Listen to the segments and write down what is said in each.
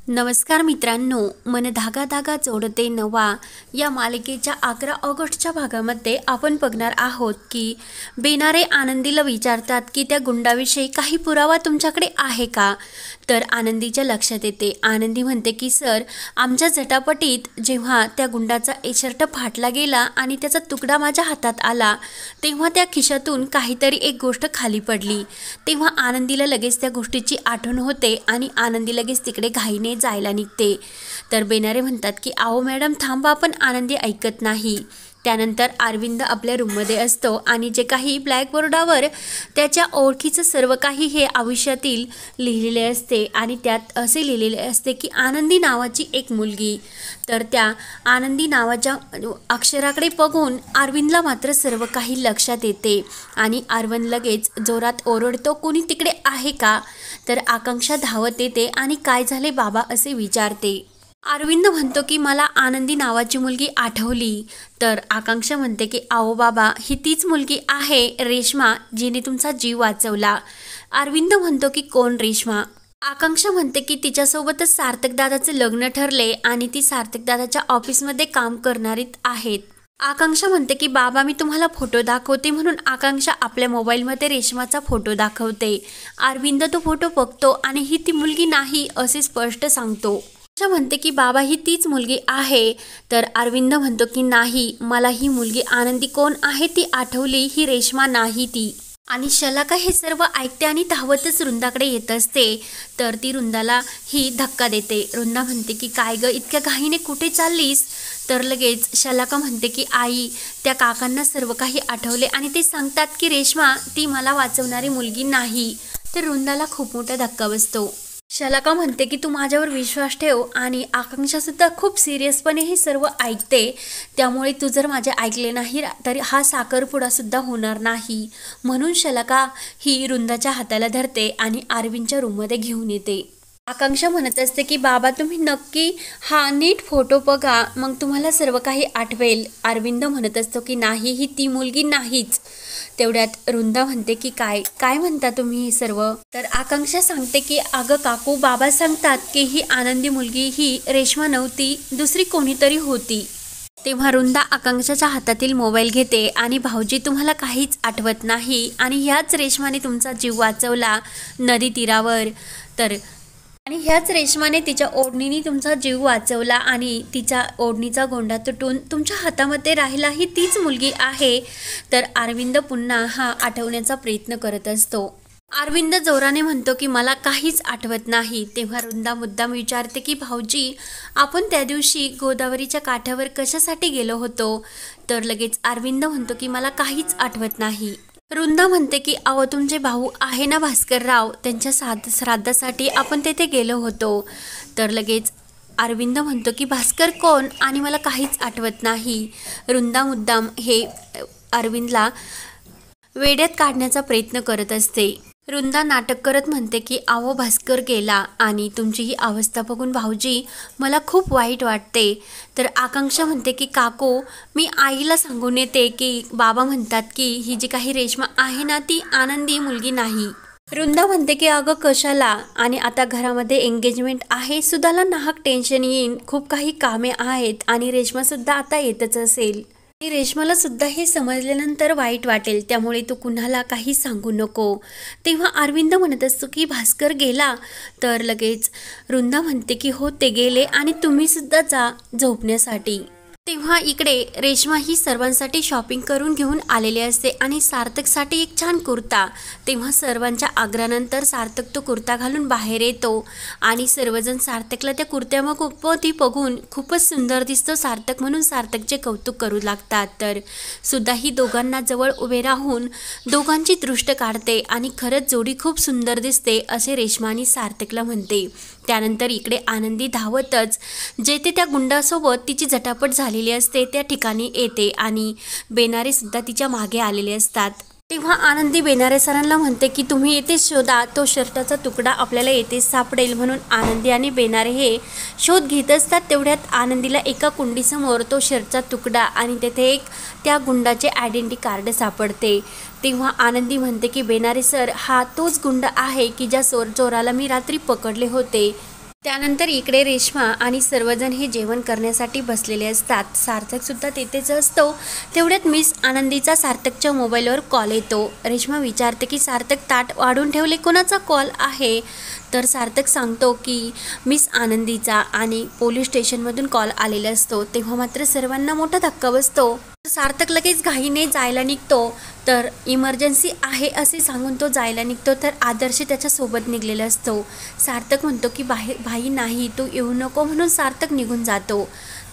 नमस्कार मित्रांनो, मन धागा धागा जोडते नवा या मालिकेच्या 11 ऑगस्टच्या भागामध्ये आपण बघणार आहोत की बेनारे आनंदीला विचारतात की त्या गुंडाविषयी काही पुरावा तुमच्याकडे आहे का। तर आनंदीच्या लक्षात येते। आनंदी म्हणते की सर, आमच्या झटापटीत जेव्हा त्या गुंडाचा शर्ट फाटला गेला आणि त्याचा तुकडा माझ्या हातात आला तेव्हा त्या खिशातून काहीतरी एक गोष्ट खाली पडली। तेव्हा आनंदीला लगेच त्या गोष्टीची आठवण होते आणि आनंदी लगेच तिकडे घाईने जायला निघते। तर बेनारे म्हणतात की आओ मॅडम थांबा, पण आनंदी ऐकत नाही। त्यानंतर अरविंद आपल्या रूममध्ये असतो आणि जे काही ब्लॅकबोर्डावर त्याच्या ओळखीचं सर्व काही हे आयुष्यातील लिहिलेले असते आणि त्यात असे लिहिलेले असते की आनंदी नावाची एक मुलगी। तर त्या आनंदी नावाच्या अक्षराकडे बघून अरविंदला मात्र सर्व काही लक्षात येते आणि अरविंद लगेच जोरात ओरडतो, कोणी तिकडे आहे का। तर आकांक्षा धावत येते आणि काय झाले बाबा असे विचारते। अरविंद म्हणतो की मला आनंदी नावाची मुलगी आठवली। तर आकांक्षा म्हणते की आओ बाबा, ही तीच मुलगी आहे रेश्मा, जिने तुमचा जीव वाचवला। अरविंद म्हणतो की कोण रेश्मा। आकांक्षा म्हणते की तिच्यासोबतच सार्थक दादाचे लग्न ठरले आणि ती सार्थक दादाच्या ऑफिसमध्ये काम करणारी आहेत। आकांक्षा म्हणते की बाबा, मी तुम्हाला फोटो दाखवते, म्हणून आकांक्षा आपल्या मोबाईलमध्ये रेश्माचा फोटो दाखवते। अरविंद तो फोटो बघतो आणि ही ती मुलगी नाही असे स्पष्ट सांगतो। म्हणते की बाबा, ही तीच मुलगी आहे। तर अरविंद म्हणतो की नाही, मला ही मुलगी आनंदी कोण आहे ती आठवली, ही रेश्मा नाही ती। आणि शलाका हे सर्व ऐकते आणि धावतच रुंदाकडे येत असते। तर ती रुंदाला ही धक्का देते। रुंदा म्हणते की काय ग, इतक्या घाईने कुठे चाललीस। तर लगेच शलाका म्हणते की आई, त्या काकांना सर्व काही आठवले आणि ते सांगतात की रेश्मा ती मला वाचवणारी मुलगी नाही। तर रुंदाला खूप मोठा धक्का बसतो। शलाका म्हणते की तू माझ्यावर विश्वास ठेव, आणि आकांक्षासुद्धा खूप सिरियसपणे हे सर्व ऐकते। त्यामुळे तू जर माझे ऐकले नाही तरी हा साखरपुडासुद्धा होणार नाही। म्हणून शलाका ही रुंदाच्या हाताला धरते आणि अरविंदच्या रूममध्ये घेऊन येते। आकांक्षा म्हणत असते की बाबा, तुम्ही नक्की हा नीट फोटो बघा, मग तुम्हाला सर्व काही आठवेल। अरविंद म्हणत असतो की नाही, ही ती मुलगी नाहीच। तेवढ्यात रुंदा म्हणते की काय काय म्हणता तुम्ही हे सर्व। तर आकांक्षा सांगते की अगं काकू, बाबा सांगतात की ही आनंदी मुलगी ही रेश्मा नव्हती, दुसरी कोणीतरी होती। तेव्हा रुंदा आकांक्षाच्या हातातील मोबाईल घेते आणि भाऊजी, तुम्हाला काहीच आठवत नाही आणि ह्याच रेश्माने तुमचा जीव वाचवला नदी तीरावर। तर आणि ह्याच रेश्माने तिच्या ओढणीने तुमचा जीव वाचवला आणि तिच्या ओढणीचा गोंडा तुटून तुमच्या हातामध्ये राहिला, ही तीच मुलगी आहे। तर अरविंद पुन्हा हा आठवण्याचा प्रयत्न करत असतो। अरविंद जोराने म्हणतो की मला काहीच आठवत नाही। तेव्हा रुंदा मुद्दाम विचारते की भाऊजी, आपण त्या दिवशी गोदावरीच्या काठावर कशासाठी गेलो होतो। तर लगेच अरविंद म्हणतो की मला काहीच आठवत नाही। रुंदा म्हणते की अहो, तुमचे भाऊ आहे ना भास्करराव, त्यांच्या श्राद्धासाठी आपण तेथे गेलो होतो। तर लगेच अरविंद म्हणतो की भास्कर कोण, आणि मला काहीच आठवत नाही। रुंदा मुद्दाम हे अरविंदला वेड्यात काढण्याचा प्रयत्न करत असते। रुंदा नाटक करत म्हणते की अहो, भास्कर गेला आणि तुमची ही अवस्था बघून भाऊजी मला खूप वाईट वाटते। तर आकांक्षा म्हणते की काकू, मी आईला सांगून येते की बाबा म्हणतात की ही जी काही रेश्मा आहे ना ती आनंदी मुलगी नाही। रुंदा म्हणते की अगं कशाला, आणि आता घरामध्ये एंगेजमेंट आहे, सुद्धाला नाहक टेन्शन येईन, खूप काही कामे आहेत आणि रेश्मा सुद्धा आता येतच असेल। रेश्माला सुद्धा हे समजल्यानंतर वाईट वाटेल, त्यामुळे तू कुणाला काही सांगू नको। तेव्हा अरविंद म्हणत असतो की भास्कर गेला। तर लगेच रुंदा म्हणते की हो, ते गेले आणि तुम्ही सुद्धा जा झोपण्यासाठी। तेव्हा इकडे रेश्मा ही सर्वांसाठी शॉपिंग करून घेऊन आलेली असते आणि सार्थकसाठी एक छान कुर्ता। तेव्हा सर्वांच्या आग्रहानंतर सार्थक तो कुर्ता घालून बाहेर येतो आणि सर्वजण सार्थकला त्या कुर्त्यामध्ये बघून खूपच सुंदर दिसतो सार्थक, म्हणून सार्थकचे कौतुक करू लागतात। तर सुद्धा ही दोघांना जवळ उभे राहून दोघांची दृष्ट काढते आणि खरंच जोडी खूप सुंदर दिसते असे रेश्मा आणि सार्थकला म्हणते। त्यानंतर इकडे आनंदी धावतच जेथे त्या गुंडासोबत तिची झटापट झालेली असते त्या ठिकाणी येते आणि बेनारे सुद्धा तिच्या मागे आलेले असतात। तेव्हा आनंदी बेनारे सरांना म्हणते की तुम्ही येथेच शोधा, तो शर्टाचा तुकडा आपल्याला येथेच सापडेल। म्हणून आनंदी आणि बेनारे हे शोध घेत असतात। तेवढ्यात आनंदीला एका कुंडीसमोर तो शर्टचा तुकडा आणि तेथे एक त्या गुंडाचे आयडेंटिटी कार्ड सापडते। तेव्हा आनंदी म्हणते की बेनारे सर, हा तोच गुंड आहे की ज्या चोराला मी रात्री पकडले होते। त्यानंतर इकडे रेश्मा आणि सर्वजण हे जेवण करण्यासाठी बसलेले असतात. सार्थक सुद्धा तेथेच असतो. तेवढ्यात मिस आनंदीचा सार्थकच्या मोबाईलवर कॉल येतो. रेश्मा विचारते की सार्थक ताट वाढून ठेवले, कोणाचा कॉल आहे? तर सार्थक सांगतो की मिस आनंदीचा आणि पोलीस स्टेशनमधून कॉल आलेला असतो. तेव्हा मात्र सर्वांना मोठा धक्का बसतो. सार्थक लगेच घाईने जायला निघतो. तर इमर्जन्सी आहे असे सांगून तो जायला निघतो. तर आदर्श त्याच्यासोबत निघलेला असतो. सार्थक म्हणतो की भाई नाही, तू येऊ नको, म्हणून सार्थक निघून जातो.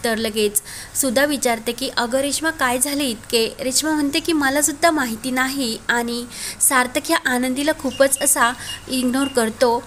तर लगेच सुधा विचारते की अगं रेश्मा, काय झाले इतके? रेश्मा म्हणते की मला सुद्धा माहिती नाही. आणि सार्थक ह्या आनंदीला खूपच असा इग्नोर करतो.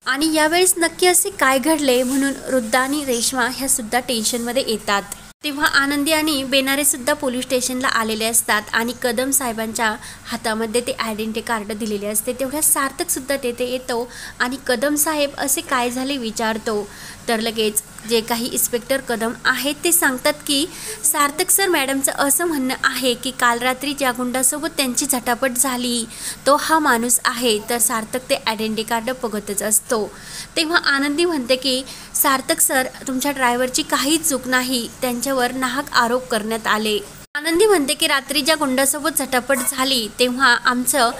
आणि यावेळेस नक्की असे काय घडले म्हणून रुद्धा आणि रेश्मा ह्या सुद्धा टेन्शनमध्ये येतात. तेव्हा आनंदी आणि बेनारे सुद्धा पोलीस स्टेशनला आलेले असतात आणि कदम साहेबांच्या हातामध्ये ते आयडेंटिटी कार्ड दिलेले असते. तेवढ्या सार्थक सुद्धा तेथे येतो आणि कदम साहेब असे काय झाले विचारतो. तर लगेच जे काही इन्स्पेक्टर कदम आहेत ते सांगतात की सार्थक सर, मॅडमचं असं म्हणणं आहे की काल रात्री ज्या गुंडासोबत त्यांची झटापट झाली तो हा माणूस आहे. तर सार्थक ते आयडेंटिटी कार्ड बघतच असतो. तेव्हा आनंदी म्हणते की सार्थक सर, तुमच्या ड्रायव्हरची काहीच चूक नाही, त्यांच्यावर नाहक आरोप करण्यात आले. आनंदी म्हणते की रात्री ज्या गुंडासोबत झटापट झाली तेव्हा आमचं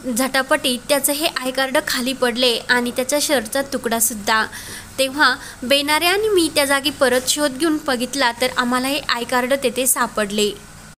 झटापटीत त्याचं हे आय कार्ड खाली पडले आणि त्याच्या शर्टचा तुकडासुद्धा. तेव्हा बेनारे आणि मी त्या जागी परत शोध घेऊन बघितला तर आम्हाला हे आय कार्ड तेथे सापडले.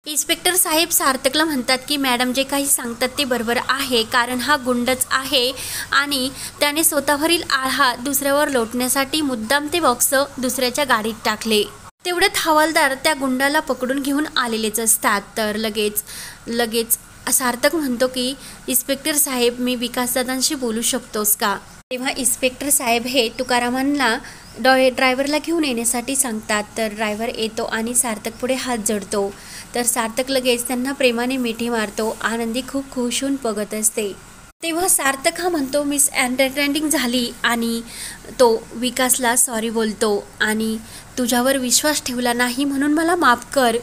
इन्स्पेक्टर साहेब सार्थकला म्हणतात की मॅडम जे काही सांगतात ते बरोबर आहे, कारण हा गुंडच आहे आणि त्याने स्वतःवरील आळा दुसऱ्यावर लोटण्यासाठी मुद्दाम ते बॉक्स दुसऱ्याच्या गाडीत टाकले. तेवढ्यात हवालदार त्या गुंडाला पकडून घेऊन आलेलेच असतात. तर लगेच सार्थक म्हणतो की इन्स्पेक्टर साहेब, मी विकासदादांशी बोलू शकतोस का? तेव्हा इन्स्पेक्टर साहेब हे तुकारामांना ड्रायव्हरला घेऊन येण्यासाठी सांगतात. तर ड्रायव्हर येतो आणि सार्थक पुढे हात जोडतो. तर सार्थक लगेच त्यांना प्रेमाने मिठी मारतो. आनंदी खूप खुश होऊन बघत असते. तेव्हा सार्थक हा म्हणतो मिस अंडरस्टँडिंग झाली आणि तो विकासला सॉरी बोलतो आणि तुझ्यावर विश्वास ठेवला नाही म्हणून मला माफ कर.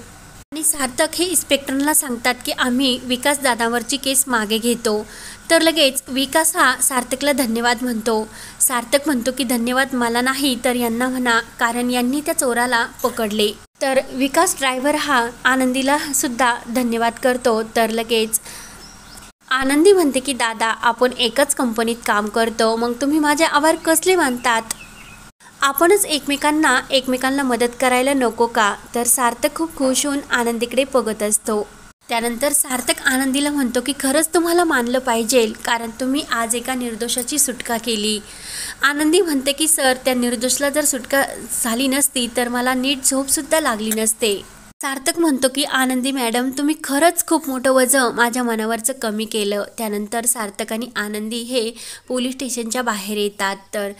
आणि सार्थक हे इन्स्पेक्टरला सांगतात की आम्ही विकास दादावरची केस मागे घेतो. तर लगेच विकास हा सार्थकला धन्यवाद म्हणतो. सार्थक म्हणतो की धन्यवाद मला नाही तर यांना म्हणा, कारण यांनी त्या चोराला पकडले. तर विकास ड्रायव्हर हा आनंदीला सुद्धा धन्यवाद करतो. तर लगेच आनंदी म्हणते की दादा, आपण एकाच कंपनीत काम करतो, मग तुम्ही माझे आभार कसले मानतात? आपणच एकमेकांना मदत करायला नको का? तर सार्थक खूप खुश होऊन आनंदीकडे बघत असतो. त्यानंतर सार्थक आनंदीला म्हणतो की खरंच तुम्हाला मानलं पाहिजे, कारण तुम्ही आज एका निर्दोषाची सुटका केली. आनंदी म्हणते की सर, त्या निर्दोषला जर सुटका झाली नसती तर मला नीट झोपसुद्धा लागली नसते. सार्थक म्हणतो की आनंदी मॅडम, तुम्ही खरंच खूप मोठं वजन माझ्या मनावरचं कमी केलं. त्यानंतर सार्थक आणि आनंदी हे पोलीस स्टेशनच्या बाहेर येतात. तर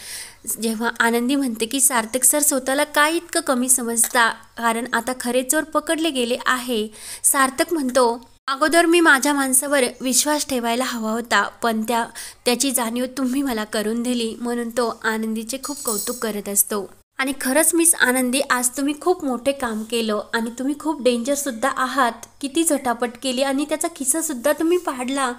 जेव्हा आनंदी म्हणते की सार्थक सर, स्वतःला काय इतकं कमी समजता, कारण आता खरे चोर पकडले गेले आहे. सार्थक म्हणतो अगोदर मी माझ्या माणसावर विश्वास ठेवायला हवा होता, पण त्याची जाणीव तुम्ही मला करून दिली, म्हणून तो आनंदीचे खूप कौतुक करत असतो. आणि खरंच मिस आनंदी, आज तुम्ही खूप मोठे काम केलं आणि तुम्ही खूप डेंजरसुद्धा आहात. किती झटापट केली आणि त्याचा किस्सासुद्धा तुम्ही पाडला.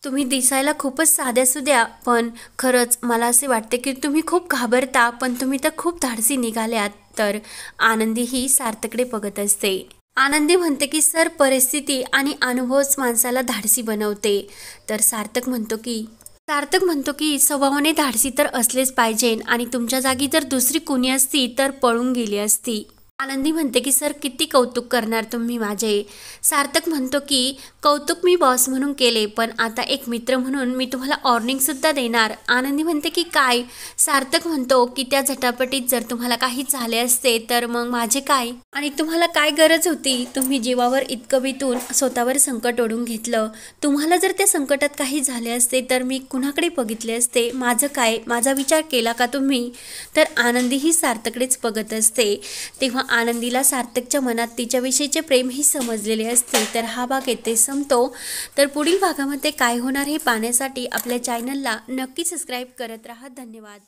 तुम्ही दिसायला खूपच साध्यासुध्या, पण खरंच मला असे वाटते की तुम्ही खूप घाबरता, पण तुम्ही तर खूप धाडसी निघाल्यात. तर आनंदी ही सार्थकडे बघत असते. आनंदी म्हणते की सर, परिस्थिती आणि अनुभवच माणसाला धाडसी बनवते. तर सार्थक म्हणतो की स्वभावाने धाडसी तर असलेच पाहिजे आणि तुमच्या जागी जर दुसरी कुणी असती तर पळून गेली असती. आनंदी म्हणते की सर, किती कौतुक करणार तुम्ही माझे. सार्थक म्हणतो की कौतुक मी बॉस म्हणून केले, पण आता एक मित्र म्हणून मी तुम्हाला वॉर्निंगसुद्धा देणार. आनंदी म्हणते की काय? सार्थक म्हणतो की त्या झटापटीत जर तुम्हाला काही झाले असते तर मग माझे काय? आणि तुम्हाला काय गरज होती? तुम्ही जीवावर इतकं बितून स्वतःवर संकट ओढून घेतलं. तुम्हाला जर त्या संकटात काही झाले असते तर मी कुणाकडे बघितले असते? माझं काय? माझा विचार केला का तुम्ही? तर आनंदी ही सार्थकडेच बघत असते. तेव्हा आनंदीला सार्थकच्या मनात तिच्याविषयीचे प्रेमही समजलेले असते. तर हा भाग येथे संपतो. तर पुढील भागामध्ये काय होणार हे पाहण्यासाठी आपल्या चॅनलला नक्की सबस्क्राईब करत राहा. धन्यवाद.